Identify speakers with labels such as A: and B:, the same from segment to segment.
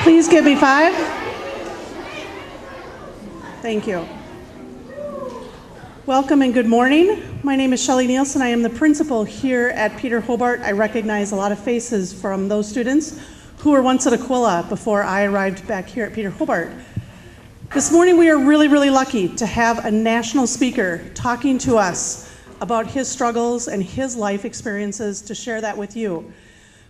A: Please give me 5. Thank you. Welcome and good morning. My name is Shelley Nielsen. I am the principal here at Peter Hobart. I recognize a lot of faces from those students who were once at Aquila before I arrived back here at Peter Hobart. This morning we are really, really lucky to have a national speaker talking to us about his struggles and his life experiences to share that with you.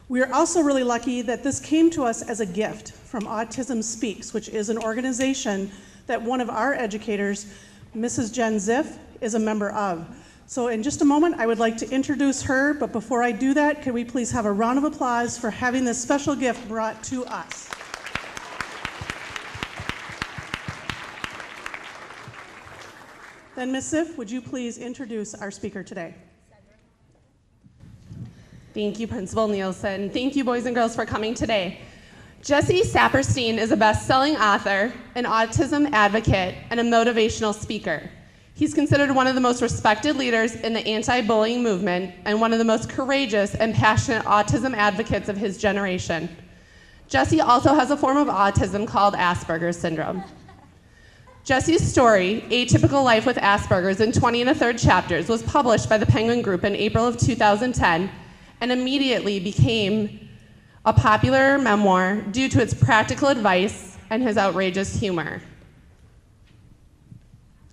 A: We are also really lucky that this came to us as a gift from Autism Speaks, which is an organization that one of our educators, Mrs. Jen Ziff, is a member of. So in just a moment, I would like to introduce her, but before I do that, can we please have a round of applause for having this special gift brought to us. Then Ms. Ziff, would you please introduce our speaker today?
B: Thank you, Principal Nielsen. Thank you, boys and girls, for coming today. Jesse Saperstein is a best-selling author, an autism advocate, and a motivational speaker. He's considered one of the most respected leaders in the anti-bullying movement and one of the most courageous and passionate autism advocates of his generation. Jesse also has a form of autism called Aspergers Syndrome. Jesse's story, Atypical Life with Asperger's in 20 1/3 chapters, was published by the Penguin Group in April of 2010 and immediately became a popular memoir due to its practical advice and his outrageous humor.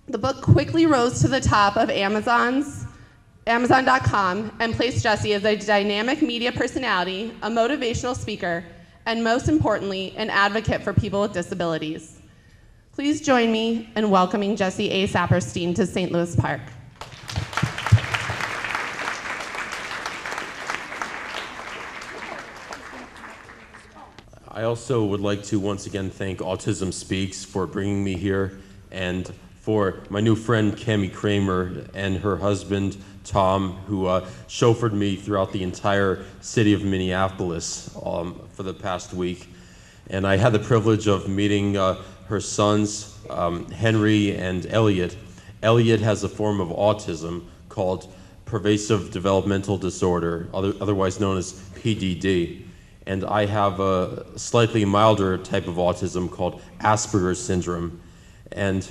B: The book quickly rose to the top of Amazon.com and placed Jesse as a dynamic media personality, a motivational speaker, and most importantly, an advocate for people with disabilities. Please join me in welcoming Jesse A. Saperstein to St. Louis Park.
C: I also would like to once again thank Autism Speaks for bringing me here, and for my new friend Cami Kramer and her husband Tom, who chauffeured me throughout the entire city of Minneapolis for the past week. And I had the privilege of meeting her sons, Henry and Elliot. Elliot has a form of autism called pervasive developmental disorder, otherwise known as PDD. And I have a slightly milder type of autism called Aspergers Syndrome. And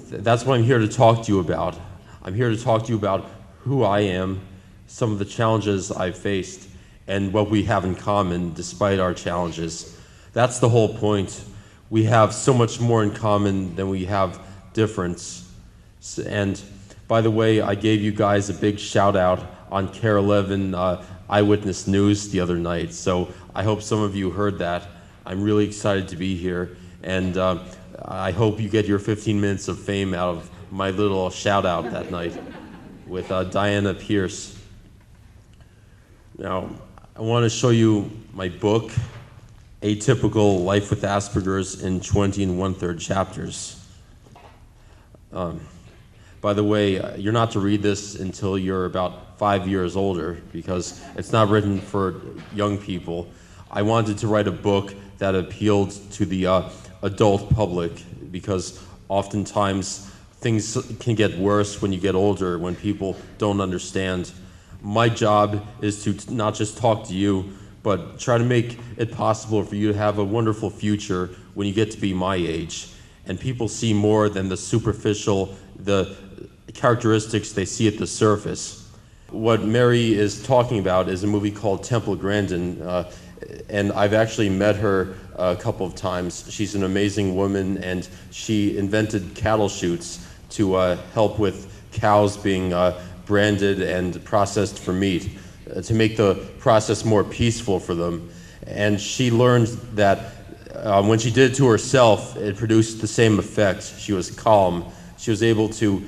C: that's what I'm here to talk to you about. I'm here to talk to you about who I am, some of the challenges I've faced, and what we have in common despite our challenges. That's the whole point. We have so much more in common than we have difference. And by the way, I gave you guys a big shout out on KARE 11 Eyewitness News the other night, so I hope some of you heard that. I'm really excited to be here, and I hope you get your 15 minutes of fame out of my little shout out that night with Diana Pierce. Now, I want to show you my book, Atypical Life with Asperger's in 20 1/3 chapters. By the way, you're not to read this until you're about 5 years older because it's not written for young people. I wanted to write a book that appealed to the adult public because oftentimes things can get worse when you get older, when people don't understand. My job is to not just talk to you, but try to make it possible for you to have a wonderful future when you get to be my age. And people see more than the superficial, the characteristics they see at the surface. What Mary is talking about is a movie called Temple Grandin, and I've actually met her a couple of times. She's an amazing woman, and she invented cattle chutes to help with cows being branded and processed for meat, to make the process more peaceful for them. And she learned that when she did it to herself, it produced the same effect. She was calm. She was able to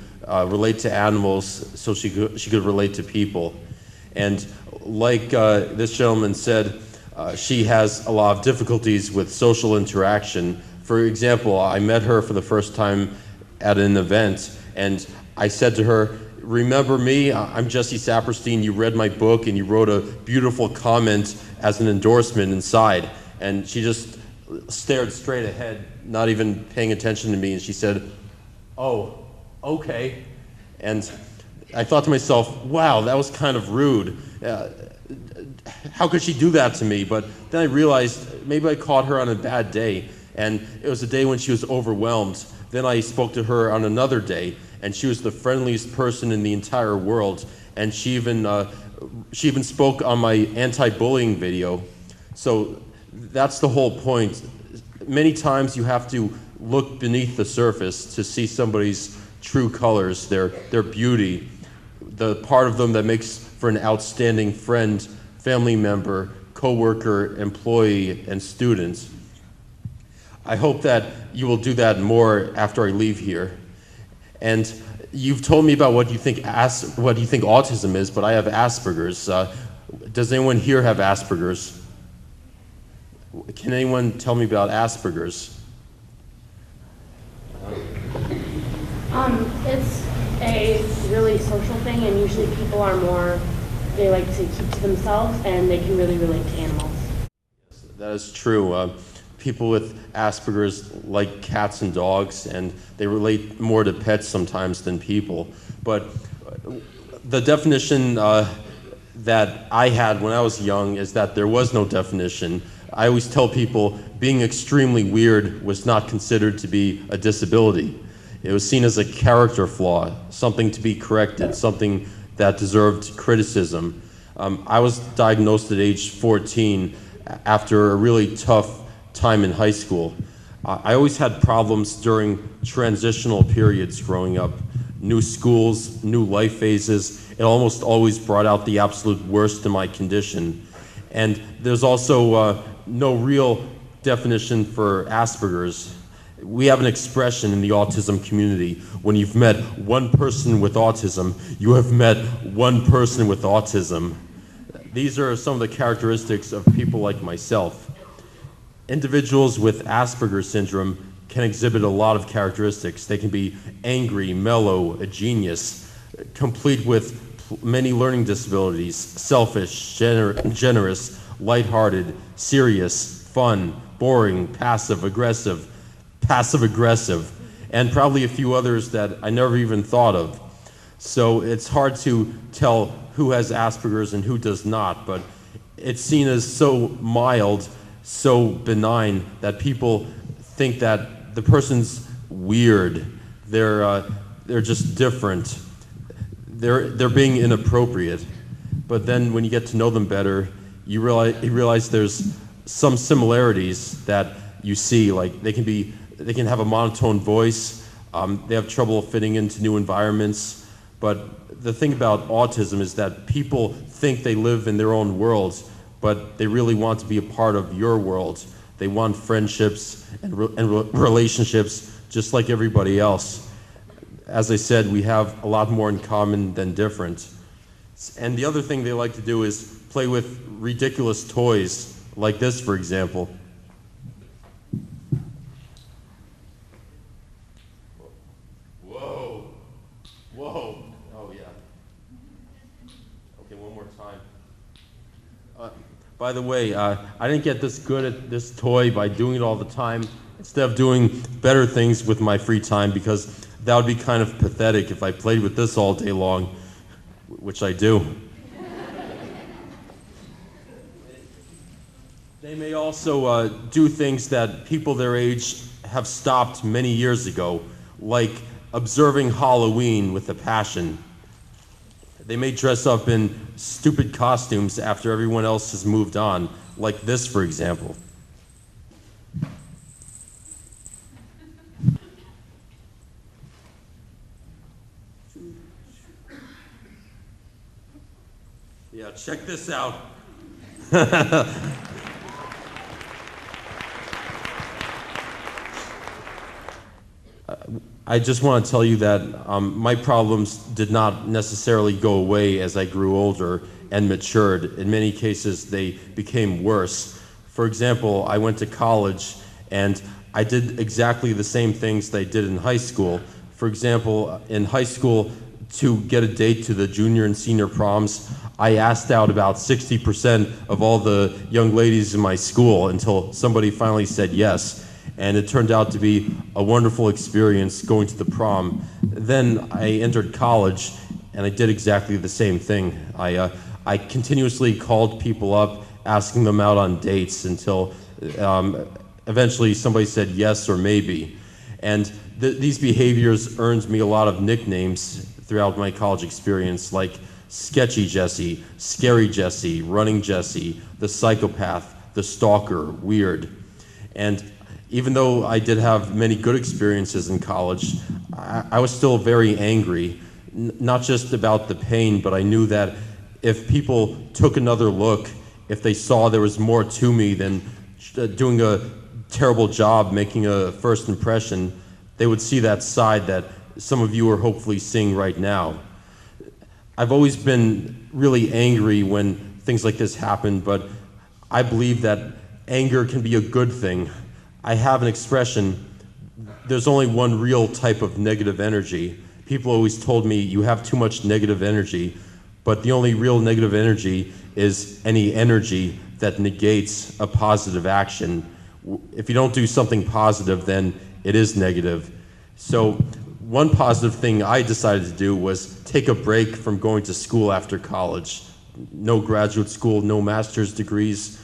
C: relate to animals so she could relate to people. And like this gentleman said, she has a lot of difficulties with social interaction. For example, I met her for the first time at an event, and I said to her, "Remember me? I'm Jesse Saperstein. You read my book and you wrote a beautiful comment as an endorsement inside." And she just stared straight ahead, not even paying attention to me, and she said, "Oh, okay." And I thought to myself, wow, that was kind of rude. How could she do that to me? But then I realized maybe I caught her on a bad day, and it was a day when she was overwhelmed. Then I spoke to her on another day, and she was the friendliest person in the entire world. And she even spoke on my anti-bullying video. So that's the whole point. Many times you have to look beneath the surface to see somebody's true colors, their beauty, the part of them that makes for an outstanding friend, family member, coworker, employee, and student. I hope that you will do that more after I leave here. And you've told me about what you think autism is, but I have Asperger's. Does anyone here have Asperger's? Can anyone tell me about Asperger's?
D: It's a really social thing, and usually people are more, they like to keep to themselves, and they can really relate to animals.
C: That is true. People with Asperger's like cats and dogs, and they relate more to pets sometimes than people. But the definition that I had when I was young is that there was no definition. I always tell people being extremely weird was not considered to be a disability. It was seen as a character flaw, something to be corrected, something that deserved criticism. I was diagnosed at age 14 after a really tough time in high school. I always had problems during transitional periods growing up. New schools, new life phases, it almost always brought out the absolute worst in my condition. And there's also no real definition for Asperger's. We have an expression in the autism community: when you've met one person with autism, you have met one person with autism. These are some of the characteristics of people like myself. Individuals with Aspergers syndrome can exhibit a lot of characteristics. They can be angry, mellow, a genius, complete with many learning disabilities, selfish, generous, lighthearted, serious, fun, boring, passive-aggressive, and probably a few others that I never even thought of. So it's hard to tell who has Asperger's and who does not, but it's seen as so mild, so benign, that people think that the person's weird. They're just different. They're being inappropriate. But then when you get to know them better, you realize there's some similarities that you see. Like they can have a monotone voice. They have trouble fitting into new environments. But the thing about autism is that people think they live in their own world, but they really want to be a part of your world. They want friendships and relationships just like everybody else. As I said, we have a lot more in common than different. And the other thing they like to do is play with ridiculous toys, like this, for example. Whoa. Oh, yeah. Okay, one more time. By the way, I didn't get this good at this toy by doing it all the time, instead of doing better things with my free time, because that would be kind of pathetic if I played with this all day long, which I do. They may also do things that people their age have stopped many years ago, like observing Halloween with a passion. They may dress up in stupid costumes after everyone else has moved on, like this, for example. Yeah, check this out. I just want to tell you that my problems did not necessarily go away as I grew older and matured. In many cases, they became worse. For example, I went to college and I did exactly the same things that I did in high school. For example, in high school, to get a date to the junior and senior proms, I asked out about 60% of all the young ladies in my school until somebody finally said yes. And it turned out to be a wonderful experience going to the prom. Then I entered college, and I did exactly the same thing. I continuously called people up, asking them out on dates until Eventually somebody said yes or maybe. And these behaviors earned me a lot of nicknames throughout my college experience, like Sketchy Jesse, Scary Jesse, Running Jesse, the Psychopath, the Stalker, Weird. And even though I did have many good experiences in college, I was still very angry, not just about the pain, but I knew that if people took another look, if they saw there was more to me than doing a terrible job making a first impression, they would see that side that some of you are hopefully seeing right now. I've always been really angry when things like this happen, but I believe that anger can be a good thing. I have an expression, there's only one real type of negative energy. People always told me, you have too much negative energy, but the only real negative energy is any energy that negates a positive action. If you don't do something positive, then it is negative. So one positive thing I decided to do was take a break from going to school after college. No graduate school, no master's degrees.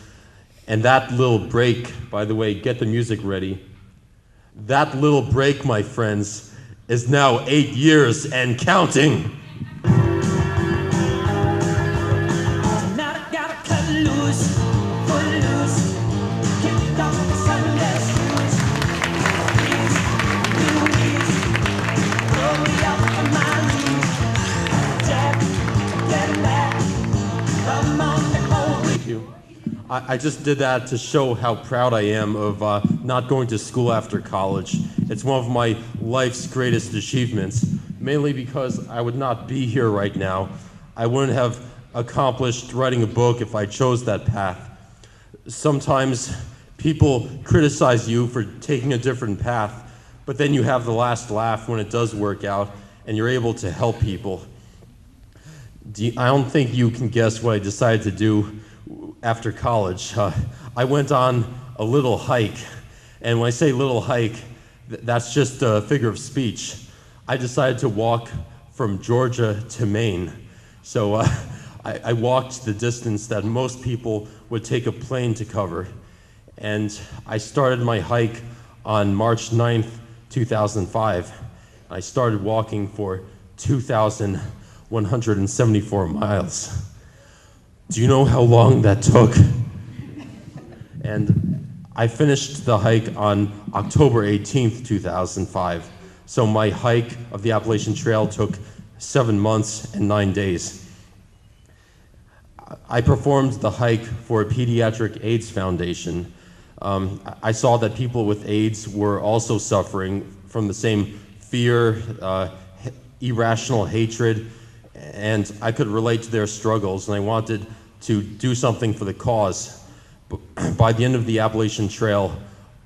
C: And that little break, by the way, get the music ready. That little break, my friends, is now 8 years and counting. I just did that to show how proud I am of not going to school after college. It's one of my life's greatest achievements, mainly because I would not be here right now. I wouldn't have accomplished writing a book if I chose that path. Sometimes people criticize you for taking a different path, but then you have the last laugh when it does work out and you're able to help people. I don't think you can guess what I decided to do after college. I went on a little hike, and when I say little hike, that's just a figure of speech. I decided to walk from Georgia to Maine. So I walked the distance that most people would take a plane to cover. And I started my hike on March 9th, 2005. I started walking for 2,174 miles. Do you know how long that took? And I finished the hike on October 18th, 2005. So my hike of the Appalachian Trail took 7 months and 9 days. I performed the hike for a pediatric AIDS foundation. I saw that people with AIDS were also suffering from the same fear, irrational hatred, and I could relate to their struggles, and I wanted to do something for the cause. By the end of the Appalachian Trail,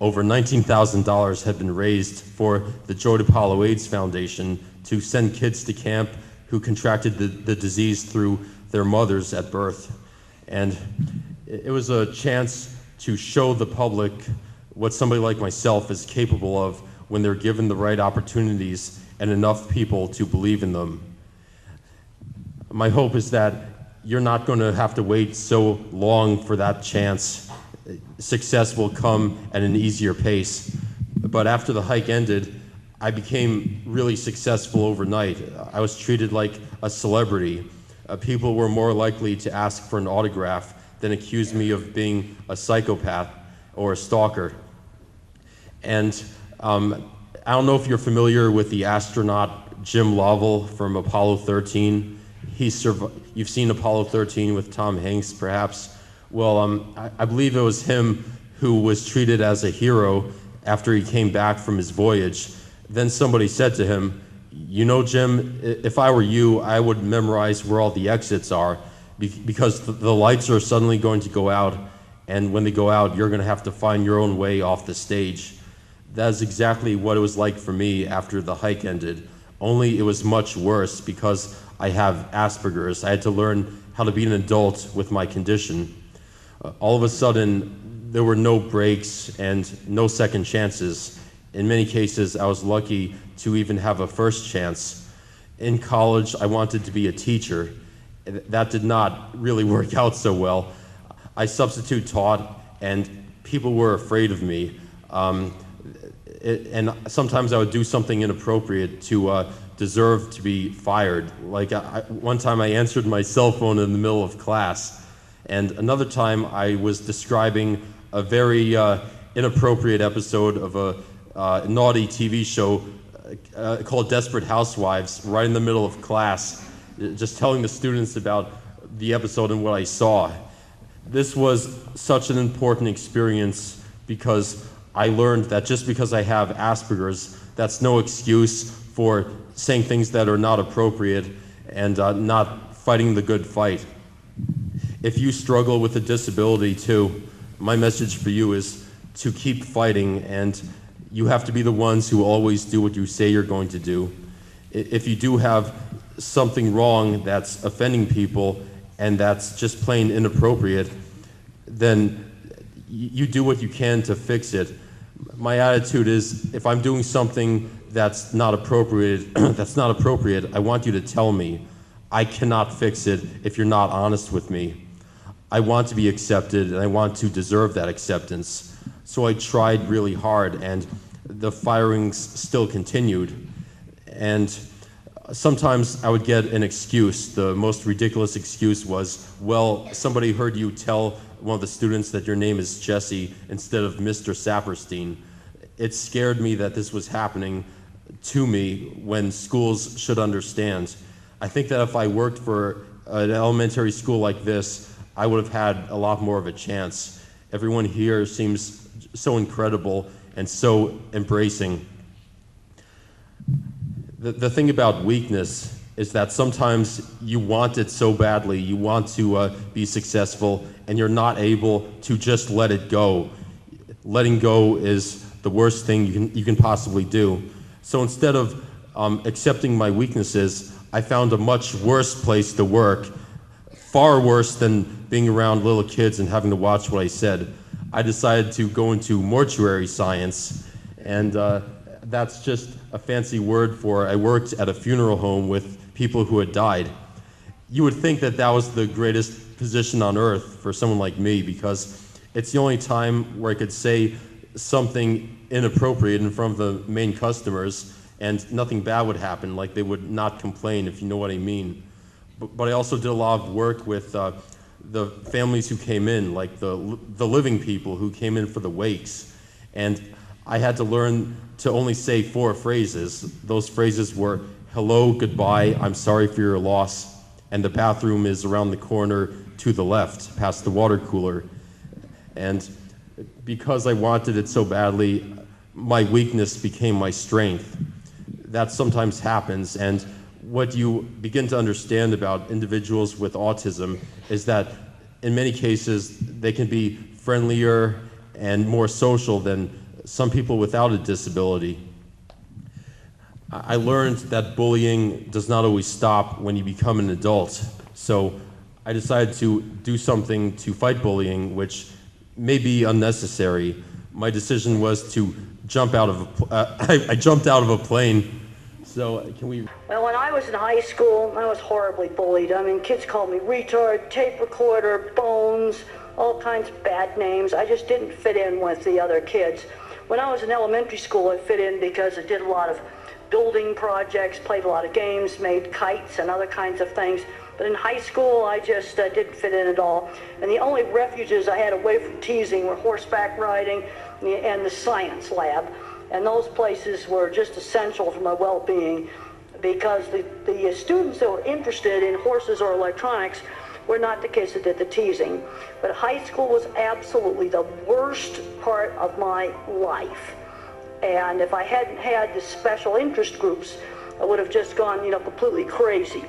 C: over $19,000 had been raised for the Joe DiPaolo AIDS Foundation to send kids to camp who contracted the disease through their mothers at birth. And it was a chance to show the public what somebody like myself is capable of when they're given the right opportunities and enough people to believe in them. My hope is that you're not going to have to wait so long for that chance. Success will come at an easier pace. But after the hike ended, I became really successful overnight. I was treated like a celebrity. People were more likely to ask for an autograph than accuse me of being a psychopath or a stalker. And I don't know if you're familiar with the astronaut Jim Lovell from Apollo 13. You've seen Apollo 13 with Tom Hanks, perhaps. Well, I believe it was him who was treated as a hero after he came back from his voyage. Then somebody said to him, "You know, Jim, if I were you, I would memorize where all the exits are, because the lights are suddenly going to go out, and when they go out, you're going to have to find your own way off the stage." That is exactly what it was like for me after the hike ended, only it was much worse because I have Aspergers. I had to learn how to be an adult with my condition. All of a sudden, there were no breaks and no second chances. In many cases, I was lucky to even have a first chance. In college, I wanted to be a teacher. That did not really work out so well. I substitute taught, and people were afraid of me. And sometimes I would do something inappropriate to deserve to be fired. Like one time I answered my cell phone in the middle of class, and another time I was describing a very inappropriate episode of a naughty TV show called Desperate Housewives right in the middle of class, just telling the students about the episode and what I saw. This was such an important experience because I learned that just because I have Asperger's, that's no excuse for saying things that are not appropriate and not fighting the good fight. If you struggle with a disability too, my message for you is to keep fighting, and you have to be the ones who always do what you say you're going to do. If you do have something wrong that's offending people and that's just plain inappropriate, then you do what you can to fix it. My attitude is, if I'm doing something that's not appropriate, I want you to tell me. I cannot fix it if you're not honest with me. I want to be accepted, and I want to deserve that acceptance. So I tried really hard, and the firings still continued. And sometimes I would get an excuse. The most ridiculous excuse was, well, somebody heard you tell one of the students that your name is Jesse instead of Mr. Saperstein. It scared me that this was happening to me when schools should understand. I think that if I worked for an elementary school like this, I would have had a lot more of a chance. Everyone here seems so incredible and so embracing. The thing about weakness is that sometimes you want it so badly, you want to be successful, and you're not able to just let it go. Letting go is the worst thing you can possibly do. So instead of accepting my weaknesses, I found a much worse place to work, far worse than being around little kids and having to watch what I said. I decided to go into mortuary science, and that's just a fancy word for I worked at a funeral home with people who had died. You would think that that was the greatest position on earth for someone like me, because it's the only time where I could say something inappropriate in front of the main customers and nothing bad would happen, like they would not complain, if you know what I mean. But I also did a lot of work with the families who came in, like the living people who came in for the wakes. And I had to learn to only say 4 phrases. Those phrases were, hello, goodbye, I'm sorry for your loss, and the bathroom is around the corner to the left, past the water cooler. And because I wanted it so badly, my weakness became my strength. That sometimes happens, and what you begin to understand about individuals with autism is that in many cases they can be friendlier and more social than some people without a disability. I learned that bullying does not always stop when you become an adult, so I decided to do something to fight bullying, which may be unnecessary. My decision was to jump out of I jumped out of a plane. So can we...
E: Well, when I was in high school, I was horribly bullied. I mean, kids called me retard, tape recorder, bones, all kinds of bad names. I just didn't fit in with the other kids. When I was in elementary school, I fit in because I did a lot of building projects, played a lot of games, made kites and other kinds of things. But in high school, I just didn't fit in at all. And the only refuges I had away from teasing were horseback riding and the science lab. And those places were just essential for my well-being, because the students that were interested in horses or electronics were not the kids that did the teasing. But high school was absolutely the worst part of my life. And if I hadn't had the special interest groups, I would have just gone, completely crazy.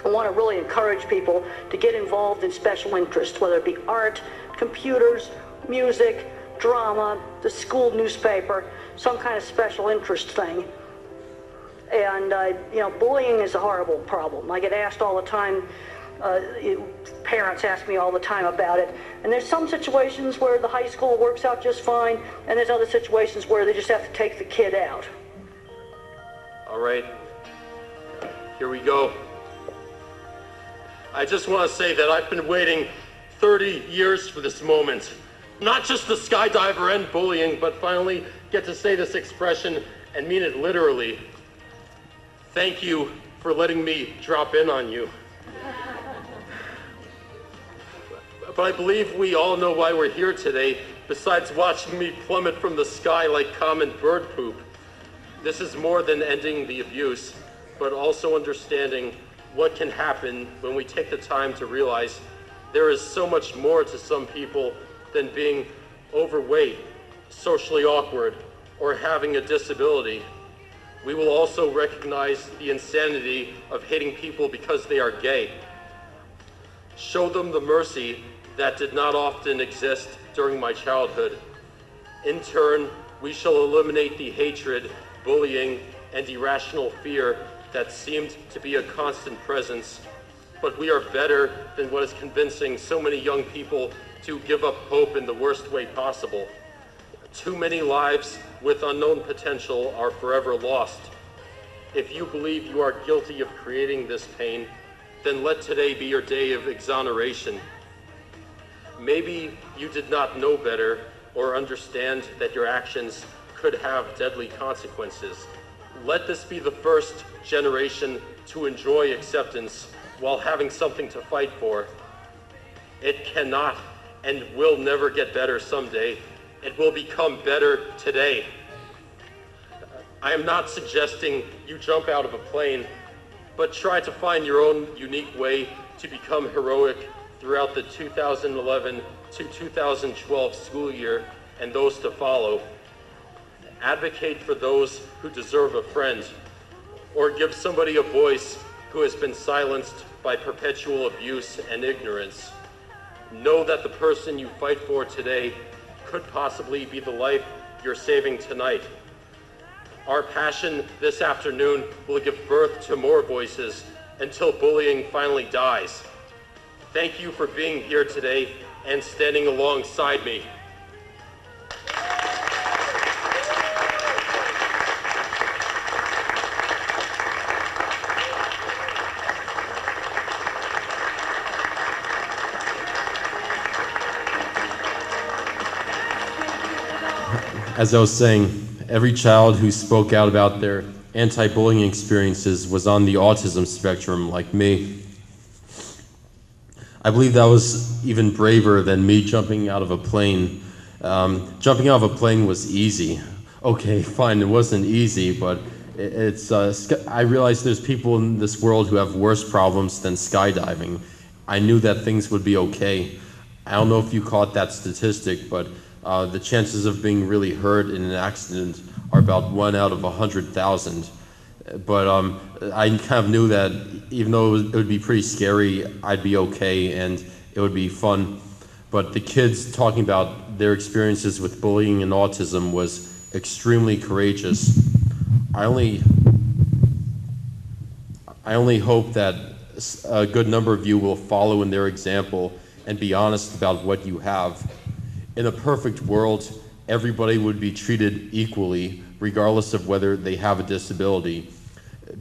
E: I want to really encourage people to get involved in special interests, whether it be art, computers, music, drama, the school newspaper, some kind of special interest thing. And, bullying is a horrible problem. I get asked all the time, parents ask me all the time about it. And there's some situations where the high school works out just fine, and there's other situations where they just have to take the kid out.
C: All right, here we go. I just want to say that I've been waiting 30 years for this moment. Not just the skydiver and bullying, but finally get to say this expression and mean it literally. Thank you for letting me drop in on you. But I believe we all know why we're here today, besides watching me plummet from the sky like common bird poop. This is more than ending the abuse, but also understanding what can happen when we take the time to realize there is so much more to some people than being overweight, socially awkward, or having a disability. We will also recognize the insanity of hating people because they are gay. Show them the mercy that did not often exist during my childhood. In turn, we shall eliminate the hatred, bullying, and irrational fear that seemed to be a constant presence. But we are better than what is convincing so many young people to give up hope in the worst way possible. Too many lives with unknown potential are forever lost. If you believe you are guilty of creating this pain, then let today be your day of exoneration. Maybe you did not know better or understand that your actions could have deadly consequences. Let this be the first generation to enjoy acceptance while having something to fight for. It cannot and will never get better someday. It will become better today. I am not suggesting you jump out of a plane, but try to find your own unique way to become heroic throughout the 2011 to 2012 school year and those to follow. Advocate for those who deserve a friend, or give somebody a voice who has been silenced by perpetual abuse and ignorance. Know that the person you fight for today could possibly be the life you're saving tonight. Our passion this afternoon will give birth to more voices until bullying finally dies. Thank you for being here today and standing alongside me. As I was saying, every child who spoke out about their anti-bullying experiences was on the autism spectrum, like me. I believe that was even braver than me jumping out of a plane. Jumping out of a plane was easy. Okay, fine, it wasn't easy, but I realized there's people in this world who have worse problems than skydiving. I knew that things would be okay. I don't know if you caught that statistic, but the chances of being really hurt in an accident are about 1 out of 100,000. But I kind of knew that even though it would be pretty scary, I'd be okay and it would be fun. But the kids talking about their experiences with bullying and autism was extremely courageous. I only hope that a good number of you will follow in their example and be honest about what you have. In a perfect world, everybody would be treated equally, regardless of whether they have a disability.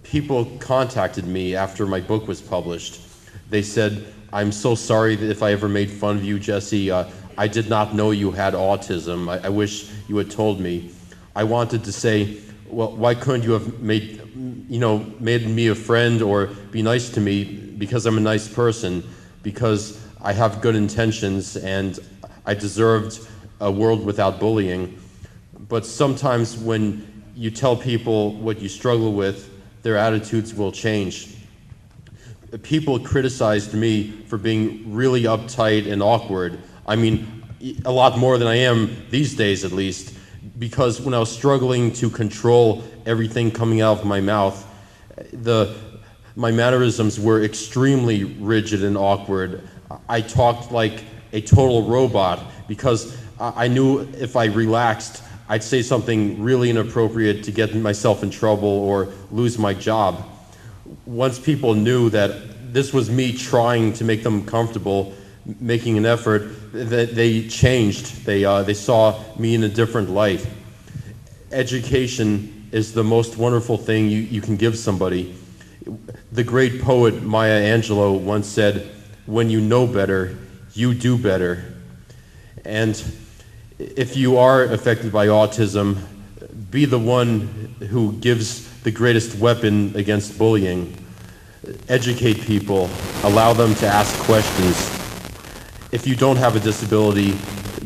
C: People contacted me after my book was published. They said, "I'm so sorry that if I ever made fun of you, Jesse. I did not know you had autism. I wish you had told me." I wanted to say, well, why couldn't you have made me a friend or be nice to me, because I'm a nice person, because I have good intentions and I deserved a world without bullying. But sometimes when you tell people what you struggle with, their attitudes will change. People criticized me for being really uptight and awkward. I mean, a lot more than I am these days, at least, because when I was struggling to control everything coming out of my mouth, my mannerisms were extremely rigid and awkward. I talked like a total robot because I knew if I relaxed, I'd say something really inappropriate to get myself in trouble or lose my job. Once people knew that this was me trying to make them comfortable, making an effort, that they changed. They saw me in a different light. Education is the most wonderful thing you can give somebody. The great poet Maya Angelou once said, "When you know better, you do better." And if you are affected by autism, be the one who gives the greatest weapon against bullying. Educate people, allow them to ask questions. If you don't have a disability,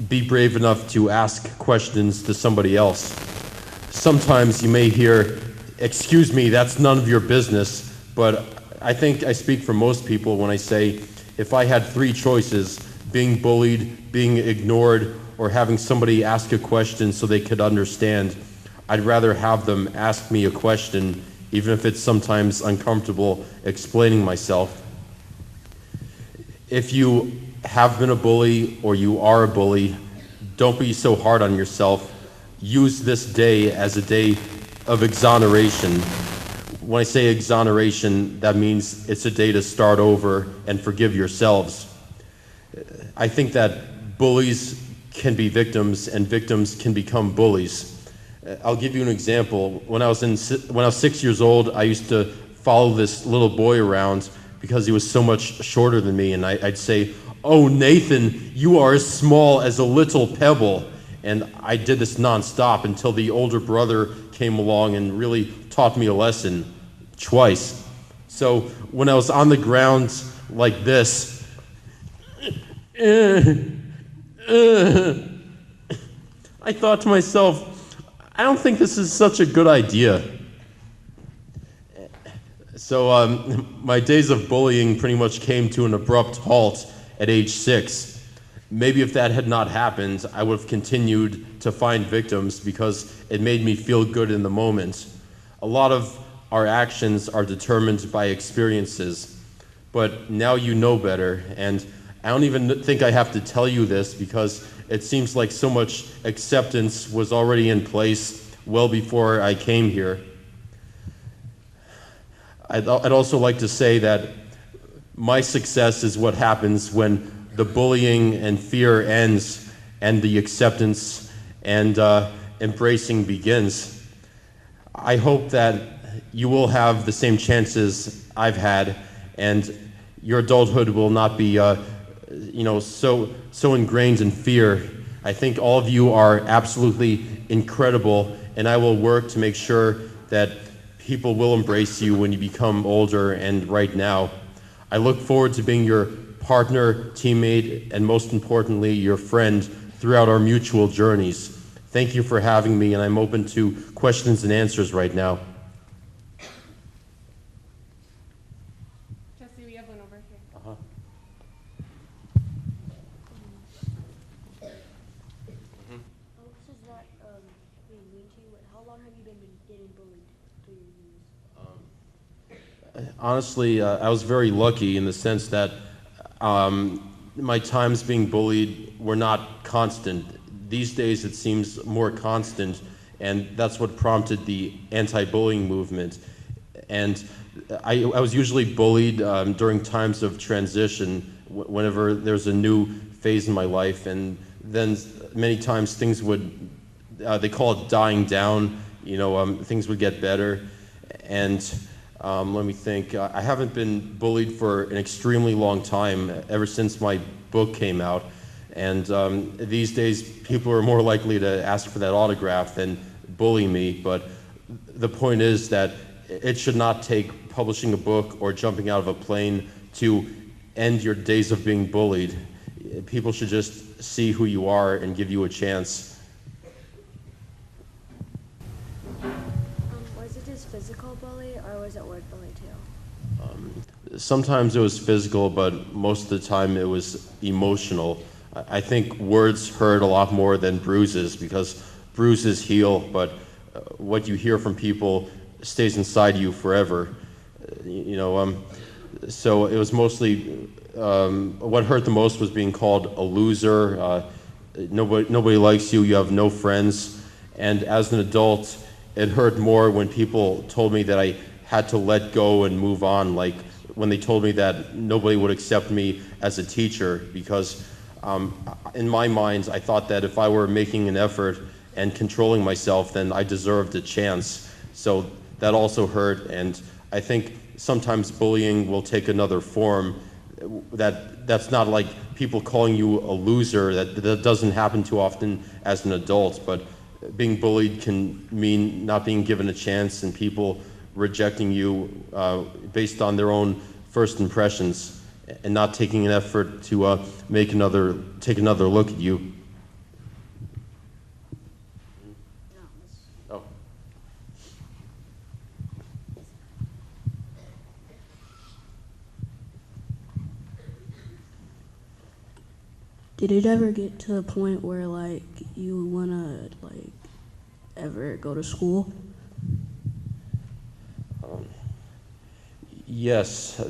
C: be brave enough to ask questions to somebody else. Sometimes you may hear, "Excuse me, that's none of your business," but I think I speak for most people when I say, if I had three choices, being bullied, being ignored, or having somebody ask a question so they could understand, I'd rather have them ask me a question, even if it's sometimes uncomfortable explaining myself. If you have been a bully or you are a bully, don't be so hard on yourself. Use this day as a day of exoneration. When I say exoneration, that means it's a day to start over and forgive yourselves. I think that bullies can be victims and victims can become bullies. I'll give you an example. When I was 6 years old, I used to follow this little boy around because he was so much shorter than me, and I'd say, "Oh, Nathan, you are as small as a little pebble." And I did this nonstop until the older brother came along and really taught me a lesson twice. So when I was on the ground like this, I thought to myself, I don't think this is such a good idea. So my days of bullying pretty much came to an abrupt halt at age 6. Maybe if that had not happened, I would have continued to find victims because it made me feel good in the moment. A lot of our actions are determined by experiences, but now you know better, and I don't even think I have to tell you this because it seems like so much acceptance was already in place well before I came here. I'd also like to say that my success is what happens when the bullying and fear ends and the acceptance and embracing begins. I hope that you will have the same chances I've had, and your adulthood will not be so ingrained in fear. I think all of you are absolutely incredible, and I will work to make sure that people will embrace you when you become older and right now. I look forward to being your partner, teammate, and most importantly, your friend throughout our mutual journeys. Thank you for having me, and I'm open to questions and answers right now.
B: Jesse, we have one over here.
F: This is not being mean to you. How long have you been getting bullied through your years?
C: Honestly, I was very lucky in the sense that my times being bullied were not constant. These days it seems more constant, and that's what prompted the anti-bullying movement. And I was usually bullied during times of transition, whenever there's a new phase in my life, and then many times things would, they call it dying down, things would get better. And let me think, I haven't been bullied for an extremely long time, ever since my book came out. And these days, people are more likely to ask for that autograph than bully me. But the point is that it should not take publishing a book or jumping out of a plane to end your days of being bullied. People should just see who you are and give you a chance.
F: Was it just physical bully, or was it word bully too?
C: Sometimes it was physical, but most of the time it was emotional. I think words hurt a lot more than bruises, because bruises heal, but what you hear from people stays inside you forever. So it was mostly, what hurt the most was being called a loser. Nobody likes you, you have no friends. And as an adult, it hurt more when people told me that I had to let go and move on, like when they told me that nobody would accept me as a teacher, because in my mind, I thought that if I were making an effort and controlling myself, then I deserved a chance. So that also hurt, and I think sometimes bullying will take another form that's not like people calling you a loser. That doesn't happen too often as an adult, but being bullied can mean not being given a chance and people rejecting you based on their own first impressions and not taking an effort to take another look at you. Oh.
F: Did it ever get to a point where like you wanna like ever go to school?
C: Yes.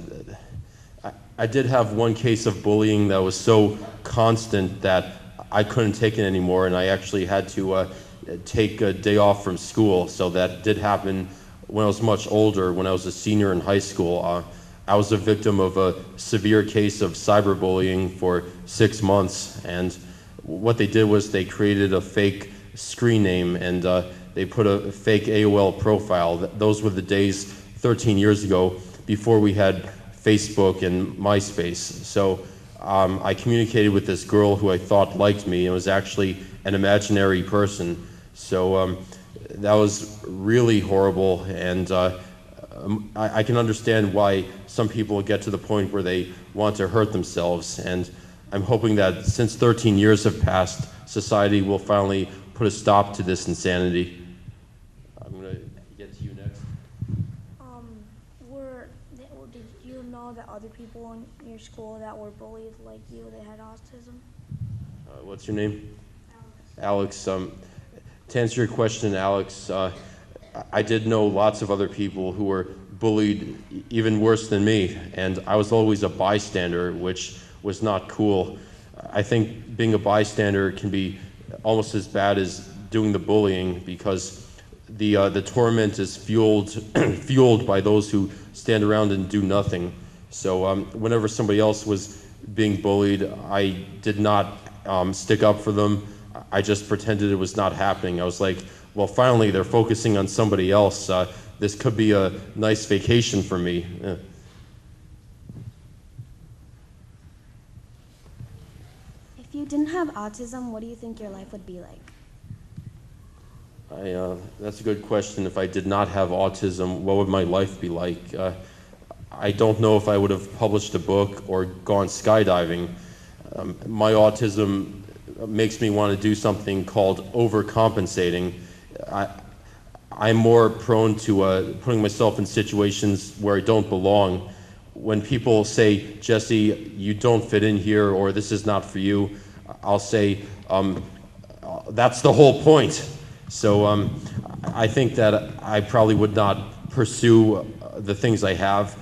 C: I did have one case of bullying that was so constant that I couldn't take it anymore, and I actually had to take a day off from school. So that did happen when I was much older, when I was a senior in high school. I was a victim of a severe case of cyberbullying for 6 months, and what they did was they created a fake screen name and they put a fake AOL profile. Those were the days 13 years ago before we had Facebook and MySpace. So I communicated with this girl who I thought liked me and was actually an imaginary person. So that was really horrible, and I can understand why some people get to the point where they want to hurt themselves, and I'm hoping that since 13 years have passed, society will finally put a stop to this insanity. I'm going to get to you next.
F: Did you know that other people in your school that were bullied like you, they had autism?
C: What's your name? Alex. To answer your question, Alex, I did know lots of other people who were bullied even worse than me, and I was always a bystander, which was not cool. I think being a bystander can be almost as bad as doing the bullying, because the torment is fueled by those who stand around and do nothing. So whenever somebody else was being bullied, I did not stick up for them. I just pretended it was not happening. I was like, well, finally they're focusing on somebody else. This could be a nice vacation for me.
F: If you didn't have autism, what do you think your life would be like?
C: That's a good question. If I did not have autism, what would my life be like? I don't know if I would have published a book or gone skydiving. My autism makes me want to do something called overcompensating. I'm more prone to putting myself in situations where I don't belong. When people say, Jesse, you don't fit in here, or this is not for you, I'll say, that's the whole point. So I think that I probably would not pursue the things I have,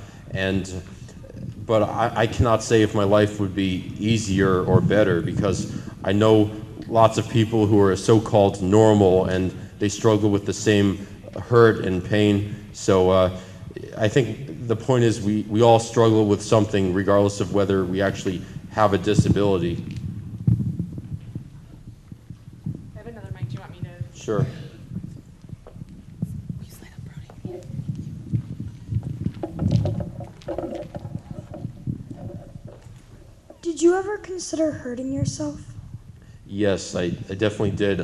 C: but I cannot say if my life would be easier or better, because I know lots of people who are so-called normal and they struggle with the same hurt and pain. So I think the point is we all struggle with something, regardless of whether we actually have a disability.
B: I have another mic. Do you want me to?
C: Sure.
F: Did you ever consider hurting yourself?
C: Yes, I definitely did.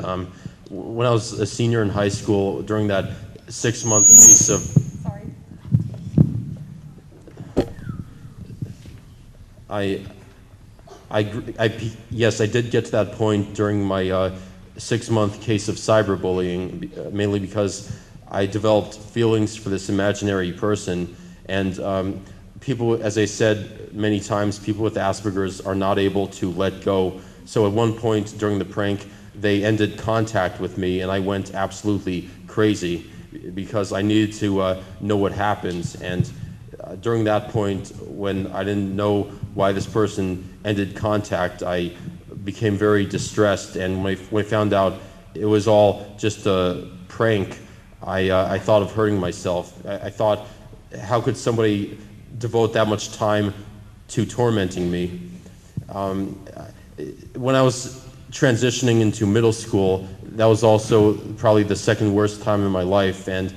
C: When I was a senior in high school, during that 6-month case of...
B: Sorry.
C: Yes, I did get to that point during my 6-month case of cyberbullying, mainly because I developed feelings for this imaginary person, and people, as I said many times, people with Asperger's are not able to let go. So at one point during the prank, they ended contact with me, and I went absolutely crazy because I needed to know what happened. And during that point, when I didn't know why this person ended contact, I became very distressed. And when I found out it was all just a prank, I thought of hurting myself. I thought, how could somebody devote that much time to tormenting me? When I was transitioning into middle school, that was also probably the second worst time in my life, and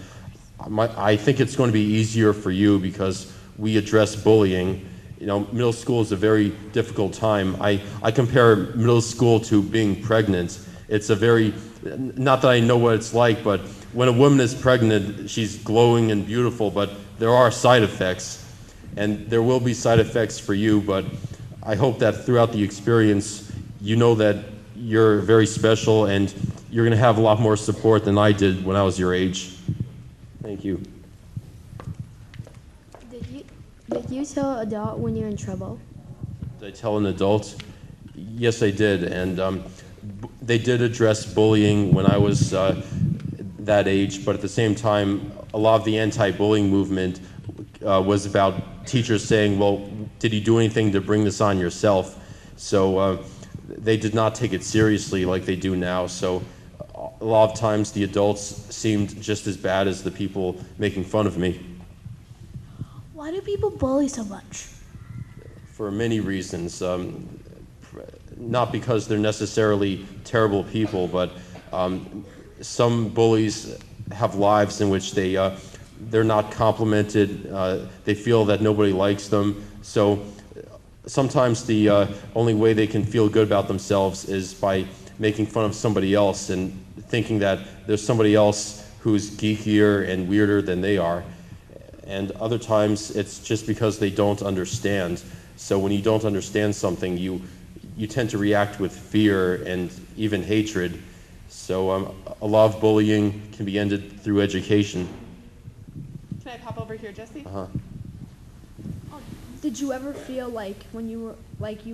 C: I think it's going to be easier for you because we address bullying. middle school is a very difficult time. I compare middle school to being pregnant. It's a very, not that I know what it's like, but when a woman is pregnant, she's glowing and beautiful, but there are side effects. And there will be side effects for you, but I hope that throughout the experience, you know that you're very special and you're going to have a lot more support than I did when I was your age. Thank you.
G: Did you tell an adult when you're in trouble?
C: Did I tell an adult? Yes, I did. And they did address bullying when I was that age, but at the same time, a lot of the anti-bullying movement was about teachers saying, well, did you do anything to bring this on yourself? So they did not take it seriously like they do now. So a lot of times the adults seemed just as bad as the people making fun of me.
G: Why do people bully so much?
C: For many reasons. Not because they're necessarily terrible people, but some bullies have lives in which they're not complimented. They feel that nobody likes them. So sometimes the only way they can feel good about themselves is by making fun of somebody else and thinking that there's somebody else who's geekier and weirder than they are. And other times it's just because they don't understand. So when you don't understand something, you tend to react with fear and even hatred. So a lot of bullying can be ended through education.
B: Can I pop over here, Jesse?
G: Did you ever feel like when you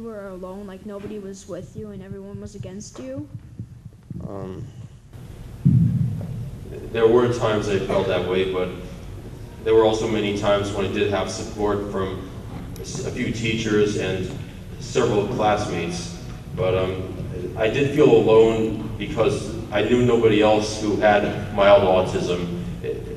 G: were alone, like nobody was with you and everyone was against you?
C: There were times I felt that way, but there were also many times when I did have support from a few teachers and several classmates. But I did feel alone because I knew nobody else who had mild autism.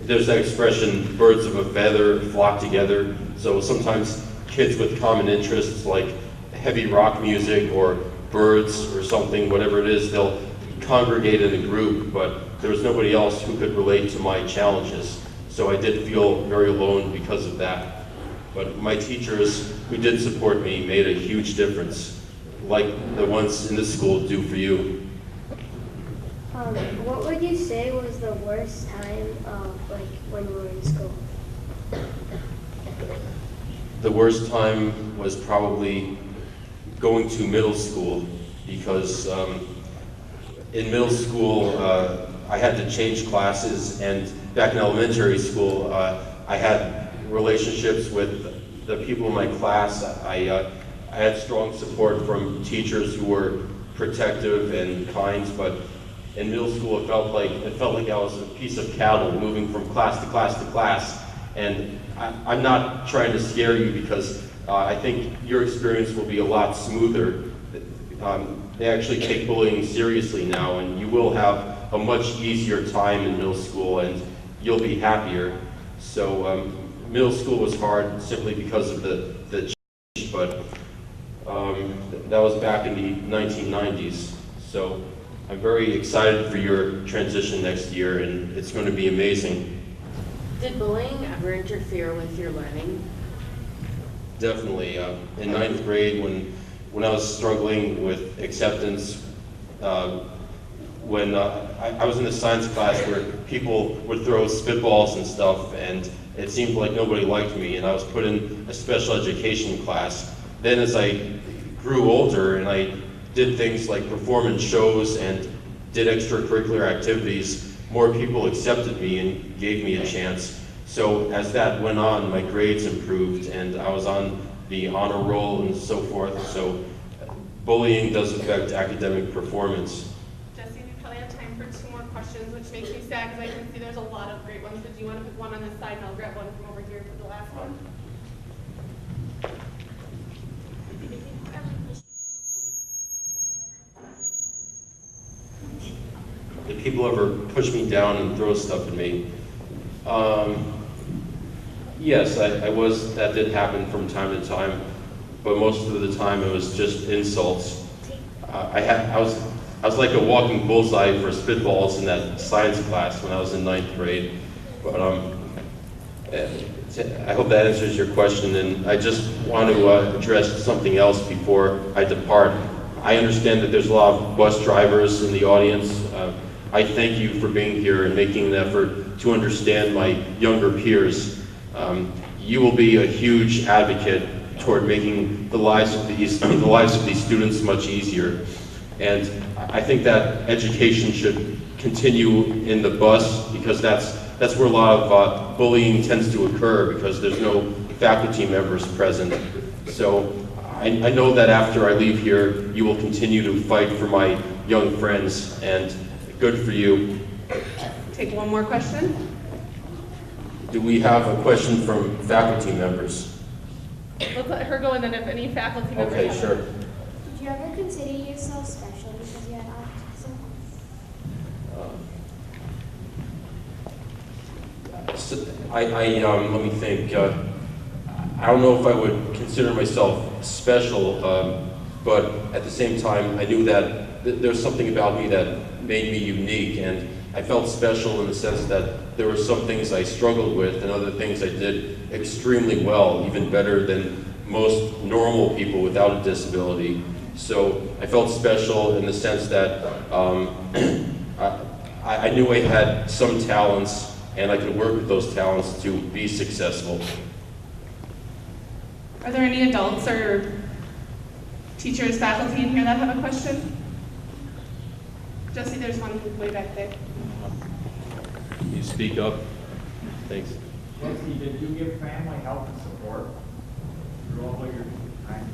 C: There's that expression, birds of a feather flock together. So sometimes kids with common interests like heavy rock music or birds or something, whatever it is, they'll congregate in a group, but there was nobody else who could relate to my challenges. So I did feel very alone because of that. But my teachers who did support me made a huge difference, like the ones in this school do for you.
H: What would you say was the worst time, when you were in school?
C: The worst time was probably going to middle school because in middle school I had to change classes, and back in elementary school I had relationships with the people in my class. I had strong support from teachers who were protective and kind, but in middle school it felt like I was a piece of cattle moving from class to class to class. And I'm not trying to scare you because I think your experience will be a lot smoother. They actually take bullying seriously now, and you will have a much easier time in middle school and you'll be happier. So middle school was hard simply because of the change, but that was back in the 1990s. So I'm very excited for your transition next year, and it's going to be amazing.
D: Did bullying ever interfere with your learning?
C: Definitely. In 9th grade, when I was struggling with acceptance, when I was in a science class where people would throw spitballs and stuff, and it seemed like nobody liked me, and I was put in a special education class. Then as I grew older and I did things like performance shows and did extracurricular activities, more people accepted me and gave me a chance. So as that went on, my grades improved and I was on the honor roll and so forth. So bullying does affect academic performance.
B: Jesse, we probably have time for 2 more questions, which makes me sad because I can see there's a lot of great ones. But do you want to put one on this side and I'll grab one from over here for the last one?
C: Did people ever push me down and throw stuff at me? Yes, that did happen from time to time, but most of the time it was just insults. I was like a walking bullseye for spitballs in that science class when I was in 9th grade. But I hope that answers your question, and I just want to address something else before I depart. I understand that there's a lot of bus drivers in the audience. I thank you for being here and making an effort to understand my younger peers. You will be a huge advocate toward making the lives of these students much easier. And I think that education should continue in the bus, because that's where a lot of bullying tends to occur, because there's no faculty members present. So I know that after I leave here, you will continue to fight for my young friends, and good for you.
B: Take one more question.
C: Do we have a question from faculty members?
B: Let's let her go, and then if any faculty members
C: Okay,
B: have
C: sure.
H: Did you ever consider yourself special because you had autism?
C: Let me think. I don't know if I would consider myself special, but at the same time, I knew that there's something about me that made me unique, and I felt special in the sense that there were some things I struggled with and other things I did extremely well, even better than most normal people without a disability. So I felt special in the sense that I knew I had some talents, and I could work with those talents to be successful.
B: Are there any adults or teachers, faculty in here that have a question? Jesse, there's one way back there.
C: Can you speak up? Thanks.
I: Jesse, did you give family help and support through all of your time?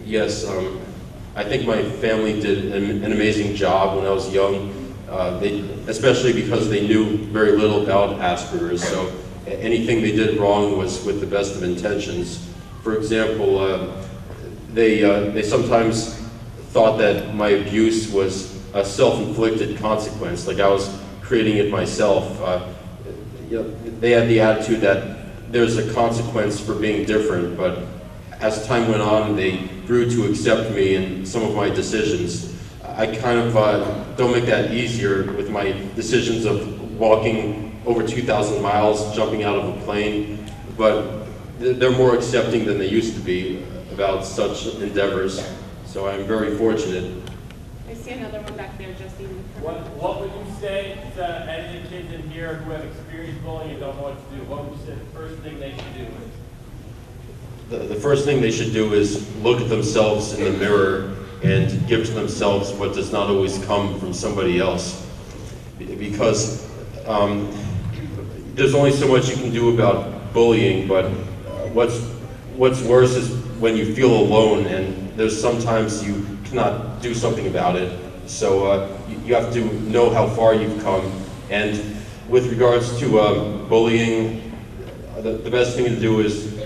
C: Yes, I think my family did an amazing job when I was young, especially because they knew very little about Asperger's, so anything they did wrong was with the best of intentions. For example, they sometimes thought that my abuse was a self-inflicted consequence, like I was creating it myself. They had the attitude that there's a consequence for being different, but as time went on, they grew to accept me and some of my decisions. I kind of don't make that easier with my decisions of walking over 2,000 miles, jumping out of a plane, but they're more accepting than they used to be about such endeavors, so I'm very fortunate.
B: I see another one back there, Jesse.
I: What would you say to any of the kids in here who have experienced bullying and don't know what to do? What would you say the first thing they should do is?
C: The first thing they should do is look at themselves in the mirror and give to themselves what does not always come from somebody else. Because there's only so much you can do about bullying, but what's worse is when you feel alone, and there's sometimes you cannot do something about it. So you have to know how far you've come. And with regards to bullying, the best thing to do is,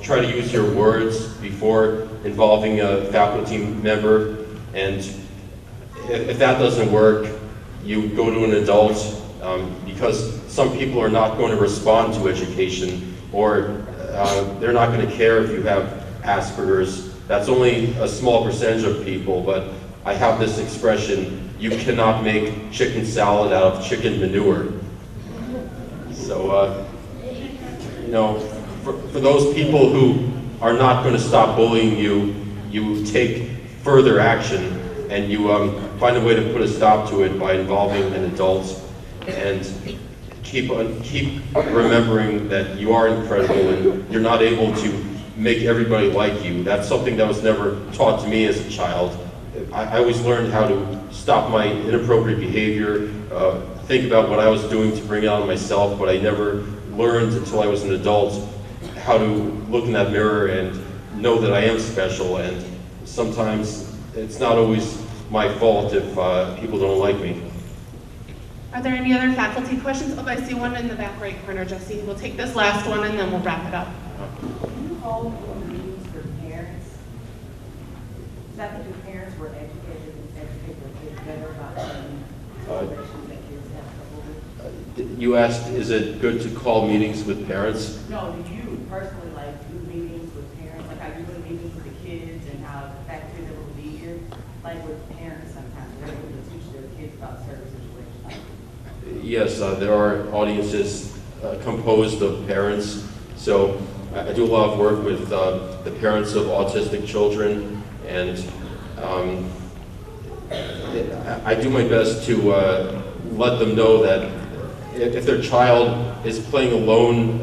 C: try to use your words before involving a faculty member. And if that doesn't work, you go to an adult, because some people are not going to respond to education, or they're not going to care if you have Asperger's. That's only a small percentage of people, but I have this expression, you cannot make chicken salad out of chicken manure. So, for those people who are not going to stop bullying you, you take further action, and you find a way to put a stop to it by involving an adult, and keep remembering that you are incredible and you're not able to make everybody like you. That's something that was never taught to me as a child. I always learned how to stop my inappropriate behavior, think about what I was doing to bring it on myself, but I never learned until I was an adult how to look in that mirror and know that I am special, and sometimes it's not always my fault if people don't like me.
B: Are there any other faculty questions? Oh, I see one in the back right corner, Jesse. We'll take this last one and then we'll wrap it up.
J: Can you hold meetings for parents? Is that your parents were educated and educate their kids better about celebrations that kids have trouble with?
C: You asked, is it good to call meetings with parents?
J: No, do you personally do meetings with parents? Like I do a meeting with the kids and how the fact that they will be here, like with parents sometimes, they're able to teach their kids about certain situations.
C: Yes, there are audiences composed of parents. So I do a lot of work with the parents of autistic children, and I do my best to let them know that if their child is playing alone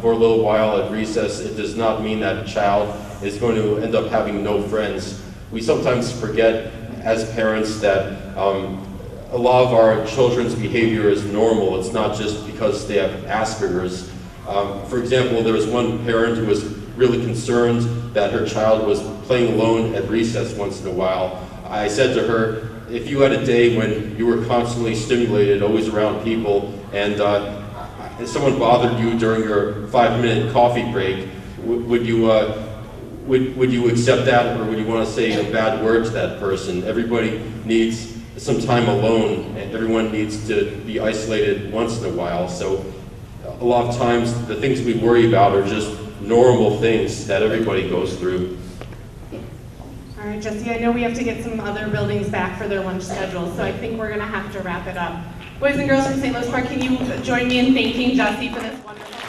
C: for a little while at recess, it does not mean that child is going to end up having no friends. We sometimes forget as parents that a lot of our children's behavior is normal. It's not just because they have Asperger's. For example, there was one parent who was really concerned that her child was playing alone at recess once in a while. I said to her, if you had a day when you were constantly stimulated, always around people, and someone bothered you during your 5-minute coffee break, would you accept that, or would you want to say a bad word to that person? Everybody needs some time alone, and everyone needs to be isolated once in a while. So a lot of times the things we worry about are just normal things that everybody goes through.
B: All right, Jesse, I know we have to get some other buildings back for their lunch schedule, so I think we're going to have to wrap it up. Boys and girls from St. Louis Park, can you join me in thanking Jesse for this wonderful